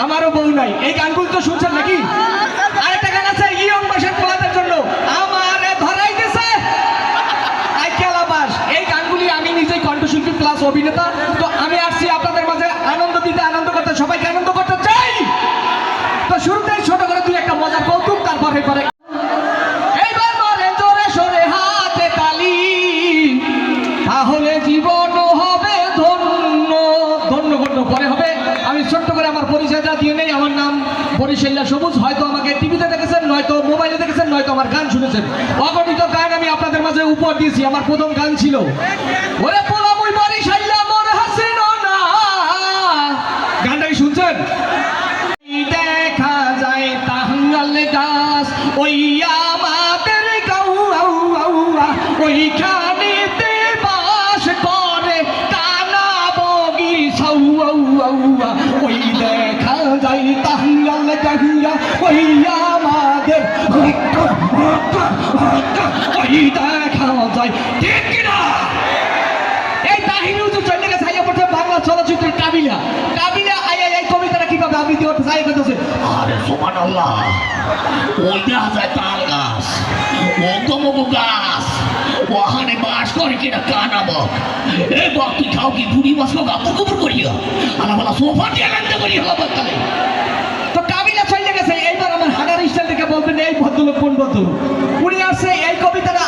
আমারও বউ নাই। এই গানগুলো তো শুনছেন নাকি? আরেকটা গান আছে ইয়ং বয়সের পোলাদের জন্য, আমারে ধরাইতেছে আই কেলাবাস। এই গানগুলি আমি নিজেই কণ্ঠশিল্পী প্লাস অভিনেতা, তো আমি আসছি আপনাদের মাঝে আনন্দ দিতে, আনন্দ করতে, সবাইকে আনন্দ করতে চাই। তো শুরুতেই ছোট করে দুই একটা মজার কৌতুক, তারপরে পরে এইবার মারে জোরে সরে হাতে তালি, তাহলে জীবন হবে ধন্য। ধন্য ধন্য পরে হবে। আমি ছোট্ট করে আমার পরিচয়টা দিয়ে নেই। আমার নাম বরিশাল্লা সবুজ। হয়তো আমাকে টিভিতে দেখেছেন, নয়তো মোবাইলে দেখেছেন, নয়তো আমার গান শুনেছেন। অগণিত গান আমি আপনাদের মাঝে উপহার দিয়েছি। আমার প্রথম গান ছিল ওরে পোলামুই বরিশাল্লা মোর হাসিনো না। গানটা কি শুনছেন? দেখা যায় টাঙ্গাল গাছ ওই আমাদের গাঁও, ওইখানেতে বাস করে কানা বগি সাউ। ওই দেখা যায় টাঙ্গাল গাহিয়া ওই আমাদের, ওই দেখা যায়। ঠিক কিনা? এই তাহিনী হুজুর চলে গেছে আইয়া পড়ছে বাংলা চলচ্চিত্রের কাবিলা। কাবিলা আইয়া এই কবিতাটা কিভাবে আবৃত্তি করতে চাই করতেছে, আরে সুবহানাল্লাহ, ওই দেখা যায় তাল গাছ, ও গমগু গাছ, ওখানে বাস করে কিনা কানা বক। এই বক তুই খাও কি বুড়ি মাছ গা পুকুর করিয়া আলাপালা সোফা দিয়ে লাগাতে করিয়া বাতালে। তো কাবিলা চলে গেছে। এইবার আমার হাগার স্টাইল থেকে বলবেন এই ভদ্রলোক কোন ভদ্রলোক? উনি আছে এই কবিতাটা